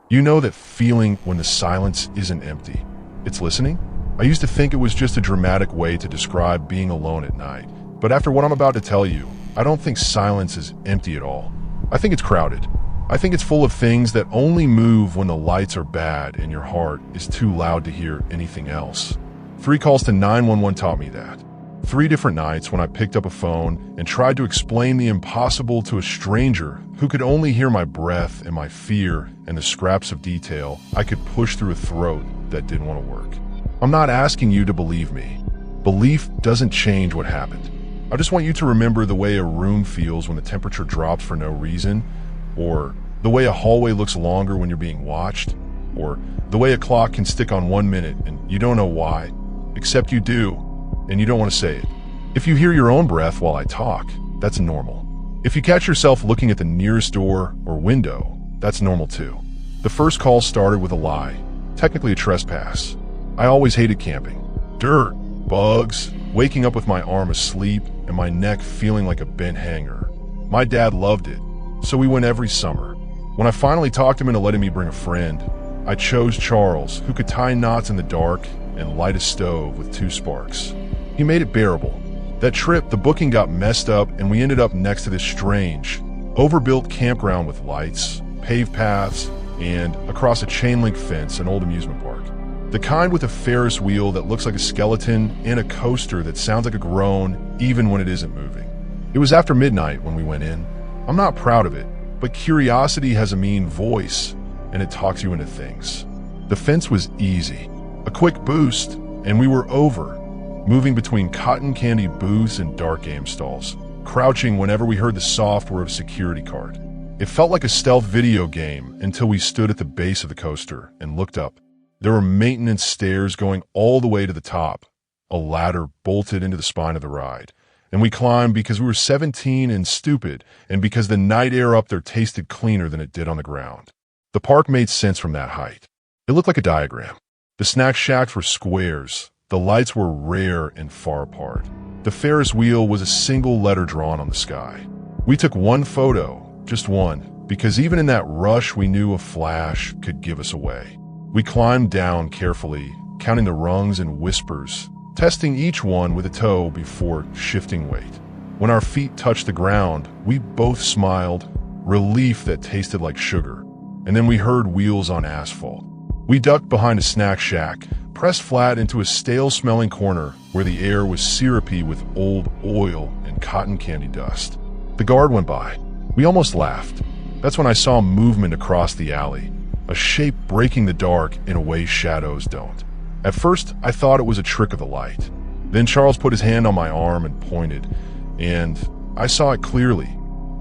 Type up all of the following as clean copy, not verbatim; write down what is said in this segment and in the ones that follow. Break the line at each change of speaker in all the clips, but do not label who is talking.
You know that feeling when the silence isn't empty. It's listening? I used to think it was just a dramatic way to describe being alone at night. But after what I'm about to tell you, I don't think silence is empty at all. I think it's crowded. I think it's full of things that only move when the lights are bad and your heart is too loud to hear anything else. 3 calls to 911 taught me that. 3 different nights when I picked up a phone and tried to explain the impossible to a stranger who could only hear my breath and my fear and the scraps of detail I could push through a throat that didn't want to work. I'm not asking you to believe me. Belief doesn't change what happened. I just want you to remember the way a room feels when the temperature drops for no reason, or the way a hallway looks longer when you're being watched, or the way a clock can stick on 1 minute and you don't know why, except you do, and you don't want to say it. If you hear your own breath while I talk, that's normal. If you catch yourself looking at the nearest door or window, that's normal too. The first call started with a lie, technically a trespass. I always hated camping. Dirt, bugs, waking up with my arm asleep and my neck feeling like a bent hanger. My dad loved it, so we went every summer. When I finally talked him into letting me bring a friend, I chose Charles, who could tie knots in the dark and light a stove with 2 sparks. He made it bearable. That trip, the booking got messed up and we ended up next to this strange, overbuilt campground with lights, paved paths, and across a chain-link fence, an old amusement park. The kind with a Ferris wheel that looks like a skeleton and a coaster that sounds like a groan even when it isn't moving. It was after midnight when we went in. I'm not proud of it, but curiosity has a mean voice and it talks you into things. The fence was easy. A quick boost, and we were over, moving between cotton candy booths and dark game stalls, crouching whenever we heard the soft whir of a security card. It felt like a stealth video game until we stood at the base of the coaster and looked up. There were maintenance stairs going all the way to the top, a ladder bolted into the spine of the ride. And we climbed because we were 17 and stupid, and because the night air up there tasted cleaner than it did on the ground. The park made sense from that height. It looked like a diagram. The snack shacks were squares. The lights were rare and far apart. The Ferris wheel was a single letter drawn on the sky. We took 1 photo, just 1, because even in that rush we knew a flash could give us away. We climbed down carefully, counting the rungs and whispers, testing each one with a toe before shifting weight. When our feet touched the ground, we both smiled, relief that tasted like sugar, and then we heard wheels on asphalt. We ducked behind a snack shack, pressed flat into a stale-smelling corner where the air was syrupy with old oil and cotton candy dust. The guard went by. We almost laughed. That's when I saw movement across the alley, a shape breaking the dark in a way shadows don't. At first, I thought it was a trick of the light. Then Charles put his hand on my arm and pointed, and I saw it clearly.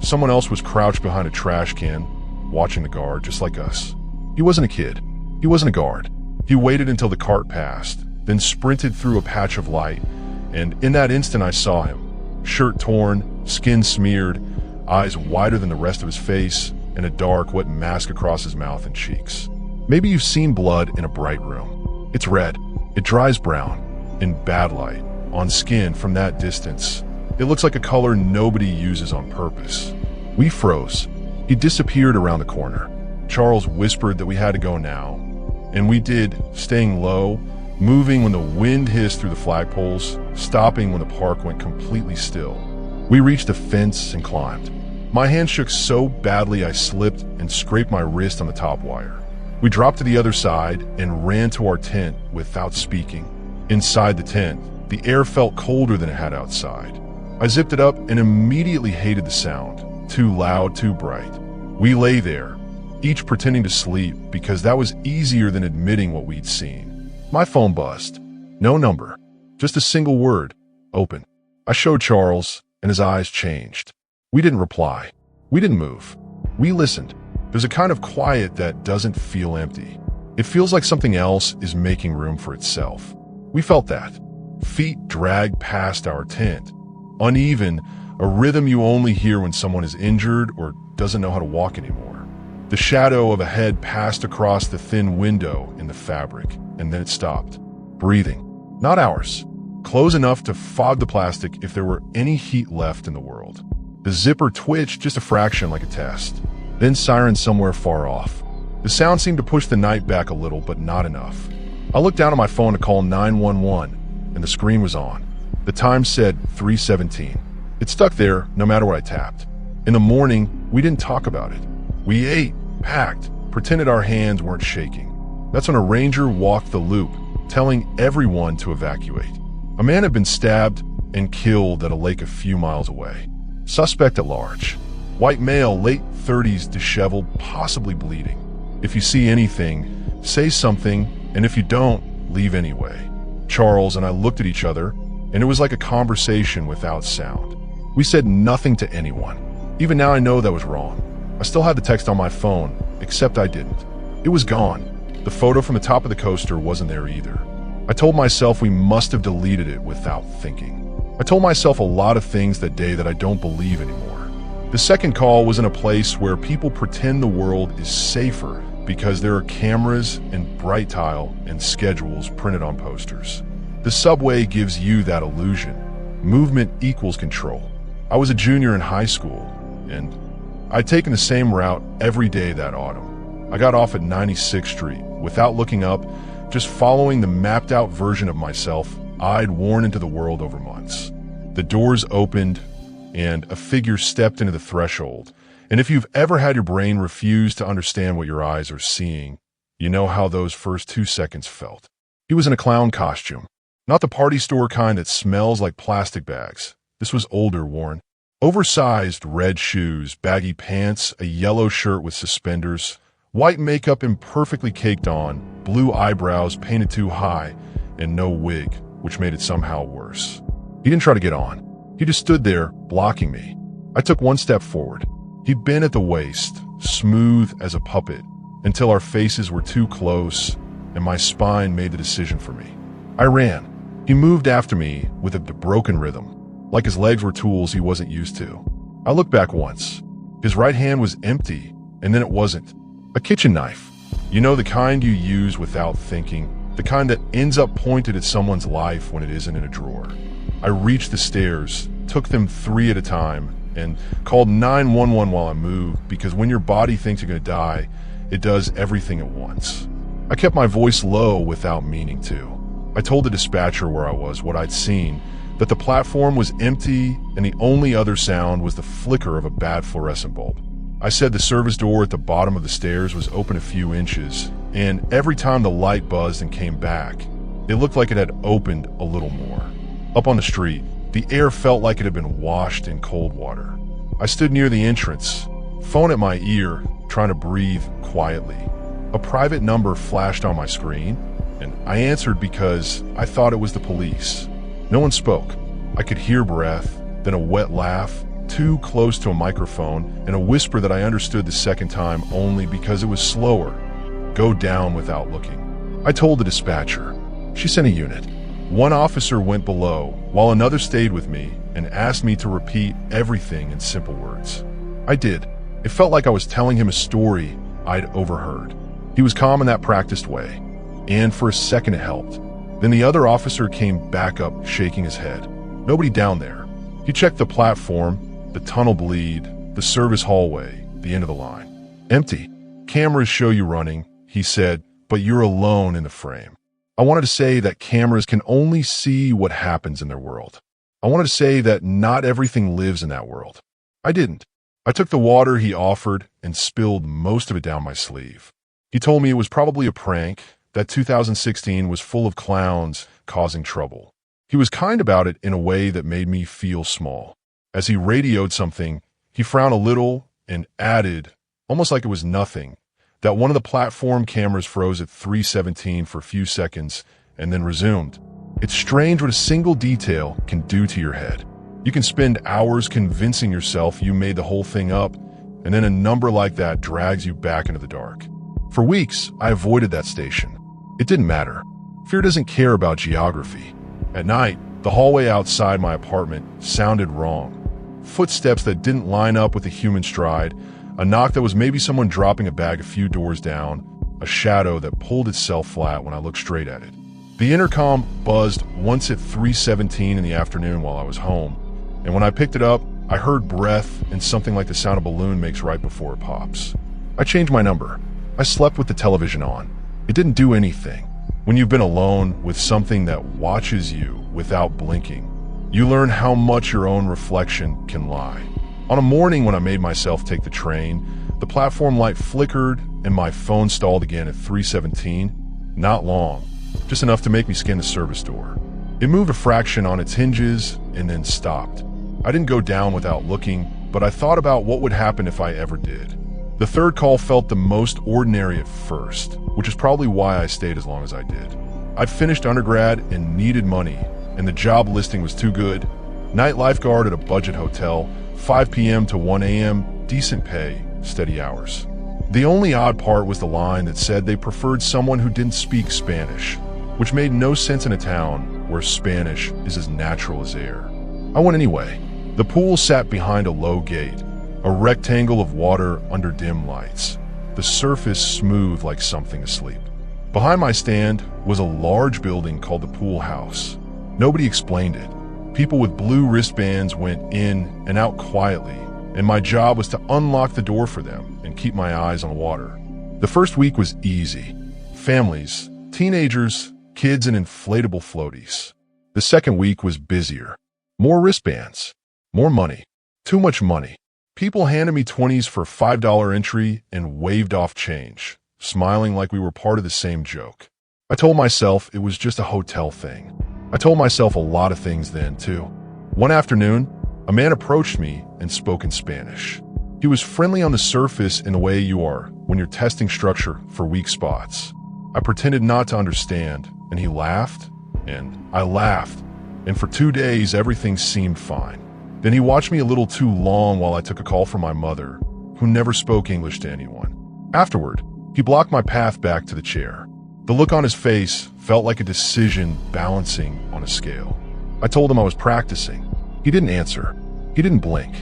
Someone else was crouched behind a trash can, watching the guard just like us. He wasn't a kid. He wasn't a guard. He waited until the cart passed, then sprinted through a patch of light, and in that instant I saw him. Shirt torn, skin smeared, eyes wider than the rest of his face, and a dark, wet mask across his mouth and cheeks. Maybe you've seen blood in a bright room. It's red. It dries brown, in bad light, on skin from that distance. It looks like a color nobody uses on purpose. We froze. He disappeared around the corner. Charles whispered that we had to go now, and we did, staying low, moving when the wind hissed through the flagpoles, stopping when the park went completely still. We reached a fence and climbed. My hand shook so badly I slipped and scraped my wrist on the top wire. We dropped to the other side and ran to our tent without speaking. Inside the tent, the air felt colder than it had outside. I zipped it up and immediately hated the sound. Too loud, too bright. We lay there, each pretending to sleep because that was easier than admitting what we'd seen. My phone buzzed. No number. Just a single word. Open. I showed Charles, and his eyes changed. We didn't reply. We didn't move. We listened. There's a kind of quiet that doesn't feel empty. It feels like something else is making room for itself. We felt that. Feet dragged past our tent. Uneven, a rhythm you only hear when someone is injured or doesn't know how to walk anymore. The shadow of a head passed across the thin window in the fabric, and then it stopped. Breathing. Not ours. Close enough to fog the plastic if there were any heat left in the world. The zipper twitched just a fraction like a test. Then sirens somewhere far off. The sound seemed to push the night back a little, but not enough. I looked down at my phone to call 911, and the screen was on. The time said 3:17. It stuck there no matter what I tapped. In the morning, we didn't talk about it. We ate, packed, pretended our hands weren't shaking. That's when a ranger walked the loop, telling everyone to evacuate. A man had been stabbed and killed at a lake a few miles away. Suspect at large. White male, late 30s, disheveled, possibly bleeding. If you see anything, say something, and if you don't, leave anyway. Charles and I looked at each other, and it was like a conversation without sound. We said nothing to anyone. Even now I know that was wrong. I still had the text on my phone, except I didn't. It was gone. The photo from the top of the coaster wasn't there either. I told myself we must have deleted it without thinking. I told myself a lot of things that day that I don't believe anymore. The second call was in a place where people pretend the world is safer because there are cameras and bright tile and schedules printed on posters. The subway gives you that illusion. Movement equals control. I was a junior in high school, and I'd taken the same route every day that autumn. I got off at 96th Street without looking up, just following the mapped-out version of myself I'd worn into the world over months. The doors opened, and a figure stepped into the threshold. And if you've ever had your brain refuse to understand what your eyes are seeing, you know how those first 2 seconds felt. He was in a clown costume. Not the party store kind that smells like plastic bags. This was older, worn. Oversized red shoes, baggy pants, a yellow shirt with suspenders, white makeup imperfectly caked on, blue eyebrows painted too high, and no wig, which made it somehow worse. He didn't try to get on. He just stood there, blocking me. I took one step forward. He'd been at the waist, smooth as a puppet, until our faces were too close, and my spine made the decision for me. I ran. He moved after me with a broken rhythm, like his legs were tools he wasn't used to. I looked back once. His right hand was empty, and then it wasn't. A kitchen knife. You know, the kind you use without thinking, the kind that ends up pointed at someone's life when it isn't in a drawer. I reached the stairs, took them 3 at a time, and called 911 while I moved, because when your body thinks you're going to die, it does everything at once. I kept my voice low without meaning to. I told the dispatcher where I was, what I'd seen, that the platform was empty and the only other sound was the flicker of a bad fluorescent bulb. I said the service door at the bottom of the stairs was open a few inches, and every time the light buzzed and came back, it looked like it had opened a little more. Up on the street, the air felt like it had been washed in cold water. I stood near the entrance, phone at my ear, trying to breathe quietly. A private number flashed on my screen, and I answered because I thought it was the police. No one spoke. I could hear breath, then a wet laugh, too close to a microphone, and a whisper that I understood the second time only because it was slower. Go down without looking. I told the dispatcher. She sent a unit. One officer went below, while another stayed with me and asked me to repeat everything in simple words. I did. It felt like I was telling him a story I'd overheard. He was calm in that practiced way, and for a second it helped. Then the other officer came back up, shaking his head. Nobody down there. He checked the platform, the tunnel bleed, the service hallway, the end of the line. Empty. Cameras show you running, he said, but you're alone in the frame. I wanted to say that cameras can only see what happens in their world. I wanted to say that not everything lives in that world. I didn't. I took the water he offered and spilled most of it down my sleeve. He told me it was probably a prank, that 2016 was full of clowns causing trouble. He was kind about it in a way that made me feel small. As he radioed something, he frowned a little and added, almost like it was nothing, that one of the platform cameras froze at 3:17 for a few seconds and then resumed. It's strange what a single detail can do to your head. You can spend hours convincing yourself you made the whole thing up, and then a number like that drags you back into the dark. For weeks, I avoided that station. It didn't matter. Fear doesn't care about geography. At night, the hallway outside my apartment sounded wrong. Footsteps that didn't line up with a human stride, a knock that was maybe someone dropping a bag a few doors down, a shadow that pulled itself flat when I looked straight at it. The intercom buzzed once at 3:17 in the afternoon while I was home, and when I picked it up, I heard breath and something like the sound a balloon makes right before it pops. I changed my number. I slept with the television on. It didn't do anything. When you've been alone with something that watches you without blinking, you learn how much your own reflection can lie. On a morning when I made myself take the train, the platform light flickered and my phone stalled again at 3:17. Not long, just enough to make me scan the service door. It moved a fraction on its hinges and then stopped. I didn't go down without looking, but I thought about what would happen if I ever did. The third call felt the most ordinary at first, which is probably why I stayed as long as I did. I'd finished undergrad and needed money, and the job listing was too good. Night lifeguard at a budget hotel, 5 p.m. to 1 a.m., decent pay, steady hours. The only odd part was the line that said they preferred someone who didn't speak Spanish, which made no sense in a town where Spanish is as natural as air. I went anyway. The pool sat behind a low gate, a rectangle of water under dim lights, the surface smooth like something asleep. Behind my stand was a large building called the pool house. Nobody explained it. People with blue wristbands went in and out quietly, and my job was to unlock the door for them and keep my eyes on water. The first week was easy. Families, teenagers, kids, and inflatable floaties. The second week was busier. More wristbands, more money, too much money. People handed me 20s for a $5 entry and waved off change, smiling like we were part of the same joke. I told myself it was just a hotel thing. I told myself a lot of things then, too. One afternoon, a man approached me and spoke in Spanish. He was friendly on the surface in the way you are when you're testing structure for weak spots. I pretended not to understand, and he laughed, and I laughed, and for 2 days everything seemed fine. Then he watched me a little too long while I took a call from my mother, who never spoke English to anyone. Afterward, he blocked my path back to the chair. The look on his face felt like a decision balancing on a scale. I told him I was practicing. He didn't answer. He didn't blink.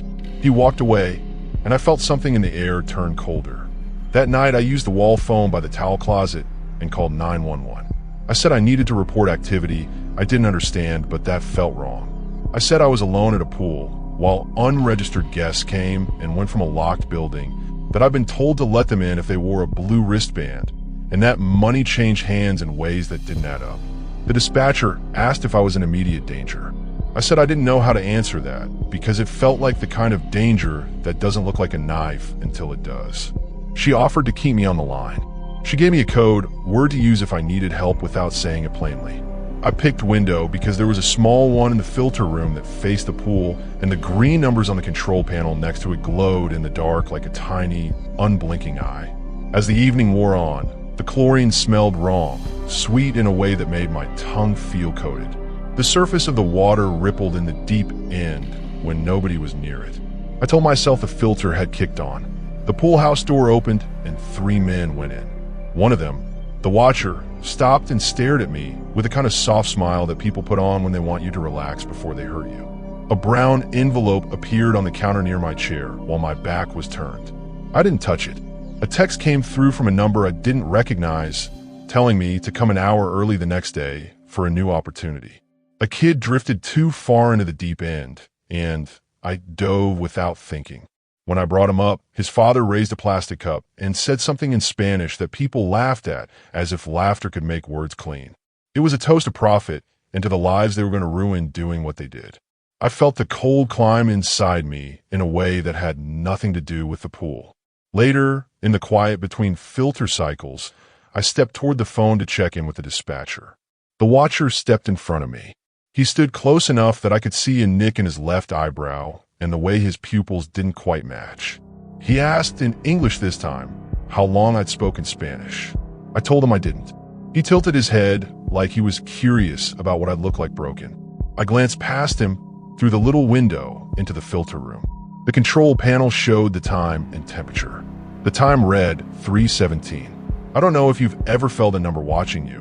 He walked away, and I felt something in the air turn colder. That night, I used the wall phone by the towel closet and called 911. I said I needed to report activity I didn't understand, but that felt wrong. I said I was alone at a pool, while unregistered guests came and went from a locked building, that I'd been told to let them in if they wore a blue wristband, and that money changed hands in ways that didn't add up. The dispatcher asked if I was in immediate danger. I said I didn't know how to answer that, because it felt like the kind of danger that doesn't look like a knife until it does. She offered to keep me on the line. She gave me a code, word to use if I needed help without saying it plainly. I picked window because there was a small one in the filter room that faced the pool, and the green numbers on the control panel next to it glowed in the dark like a tiny, unblinking eye. As the evening wore on, the chlorine smelled wrong, sweet in a way that made my tongue feel coated. The surface of the water rippled in the deep end when nobody was near it. I told myself the filter had kicked on. The pool house door opened and 3 men went in. One of them, the watcher, stopped and stared at me with a kind of soft smile that people put on when they want you to relax before they hurt you. A brown envelope appeared on the counter near my chair while my back was turned. I didn't touch it. A text came through from a number I didn't recognize, telling me to come an hour early the next day for a new opportunity. A kid drifted too far into the deep end, and I dove without thinking. When I brought him up, his father raised a plastic cup and said something in Spanish that people laughed at, as if laughter could make words clean. It was a toast to profit and to the lives they were going to ruin doing what they did. I felt the cold climb inside me in a way that had nothing to do with the pool. Later, in the quiet between filter cycles, I stepped toward the phone to check in with the dispatcher. The watcher stepped in front of me. He stood close enough that I could see a nick in his left eyebrow and the way his pupils didn't quite match. He asked in English this time how long I'd spoken Spanish. I told him I didn't. He tilted his head like he was curious about what I'd look like broken. I glanced past him through the little window into the filter room. The control panel showed the time and temperature. The time read 3:17. I don't know if you've ever felt a number watching you,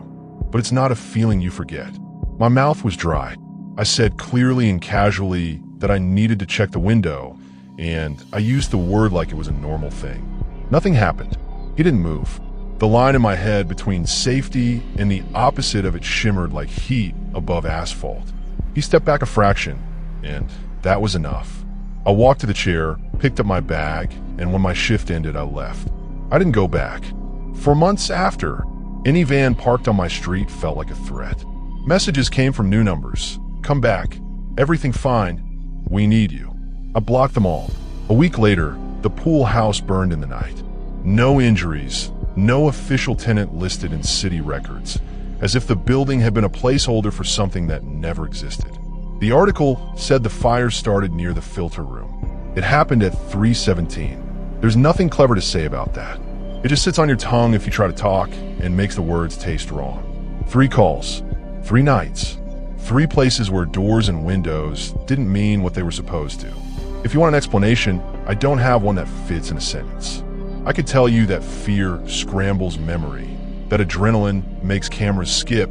but it's not a feeling you forget. My mouth was dry. I said clearly and casually that I needed to check the window, and I used the word like it was a normal thing. Nothing happened. He didn't move. The line in my head between safety and the opposite of it shimmered like heat above asphalt. He stepped back a fraction, and that was enough. I walked to the chair, picked up my bag, and when my shift ended, I left. I didn't go back. For months after, any van parked on my street felt like a threat. Messages came from new numbers. Come back. Everything fine. We need you. I blocked them all. A week later, the pool house burned in the night. No injuries, no official tenant listed in city records, as if the building had been a placeholder for something that never existed. The article said the fire started near the filter room. It happened at 3:17. There's nothing clever to say about that. It just sits on your tongue if you try to talk and makes the words taste wrong. 3 calls, 3 nights, 3 places where doors and windows didn't mean what they were supposed to. If you want an explanation, I don't have one that fits in a sentence. I could tell you that fear scrambles memory, that adrenaline makes cameras skip,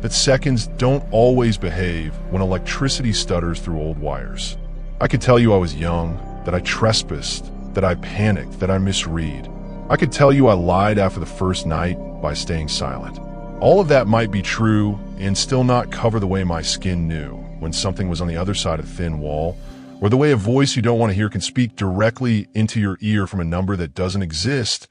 that seconds don't always behave when electricity stutters through old wires. I could tell you I was young, that I trespassed, that I panicked, that I misread. I could tell you I lied after the first night by staying silent. All of that might be true and still not cover the way my skin knew when something was on the other side of the thin wall, or the way a voice you don't want to hear can speak directly into your ear from a number that doesn't exist,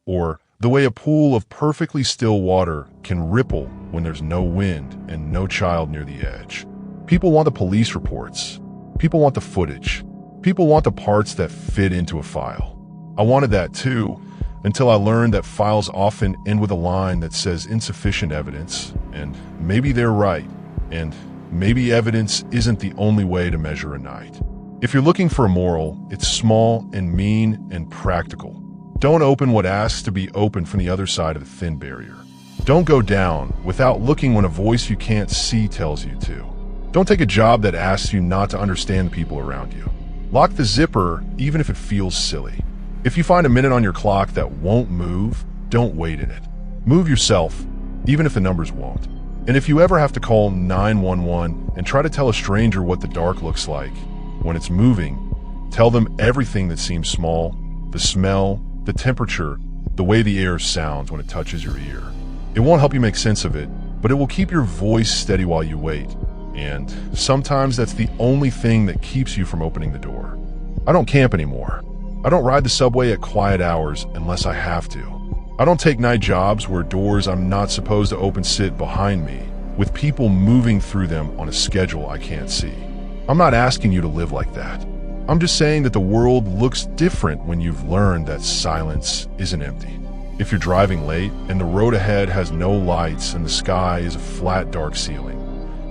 or the way a pool of perfectly still water can ripple when there's no wind and no child near the edge. People want the police reports. People want the footage. People want the parts that fit into a file. I wanted that too, until I learned that files often end with a line that says insufficient evidence, and maybe they're right, and maybe evidence isn't the only way to measure a night. If you're looking for a moral, it's small and mean and practical. Don't open what asks to be open from the other side of the thin barrier. Don't go down without looking when a voice you can't see tells you to. Don't take a job that asks you not to understand the people around you. Lock the zipper even if it feels silly. If you find a minute on your clock that won't move, don't wait in it. Move yourself, even if the numbers won't. And if you ever have to call 911 and try to tell a stranger what the dark looks like when it's moving, tell them everything that seems small, the smell, the temperature, the way the air sounds when it touches your ear. It won't help you make sense of it, but it will keep your voice steady while you wait. And sometimes that's the only thing that keeps you from opening the door. I don't camp anymore. I don't ride the subway at quiet hours unless I have to. I don't take night jobs where doors I'm not supposed to open sit behind me, with people moving through them on a schedule I can't see. I'm not asking you to live like that. I'm just saying that the world looks different when you've learned that silence isn't empty. If you're driving late and the road ahead has no lights and the sky is a flat, dark ceiling,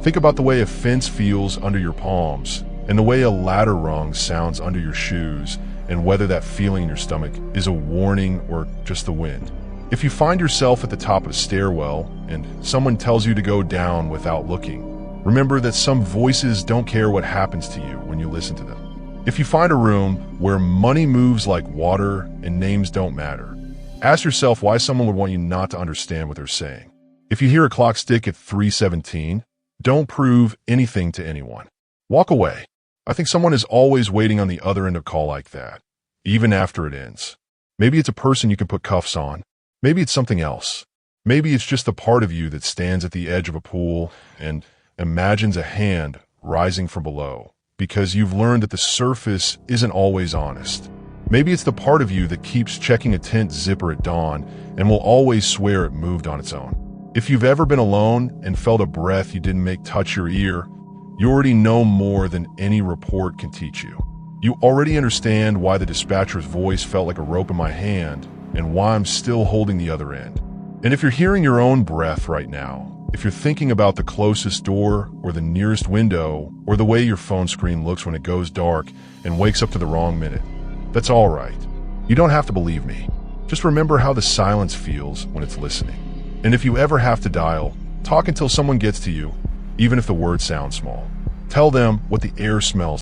think about the way a fence feels under your palms and the way a ladder rung sounds under your shoes, and whether that feeling in your stomach is a warning or just the wind. If you find yourself at the top of a stairwell and someone tells you to go down without looking, remember that some voices don't care what happens to you when you listen to them. If you find a room where money moves like water and names don't matter, ask yourself why someone would want you not to understand what they're saying. If you hear a clock tick at 3:17, don't prove anything to anyone. Walk away. I think someone is always waiting on the other end of a call like that, even after it ends. Maybe it's a person you can put cuffs on. Maybe it's something else. Maybe it's just the part of you that stands at the edge of a pool and imagines a hand rising from below, because you've learned that the surface isn't always honest. Maybe it's the part of you that keeps checking a tent zipper at dawn and will always swear it moved on its own. If you've ever been alone and felt a breath you didn't make touch your ear, you already know more than any report can teach you. You already understand why the dispatcher's voice felt like a rope in my hand and why I'm still holding the other end. And if you're hearing your own breath right now, if you're thinking about the closest door or the nearest window or the way your phone screen looks when it goes dark and wakes up to the wrong minute, that's all right. You don't have to believe me. Just remember how the silence feels when it's listening. And if you ever have to dial, talk until someone gets to you, even if the words sound small. Tell them what the air smells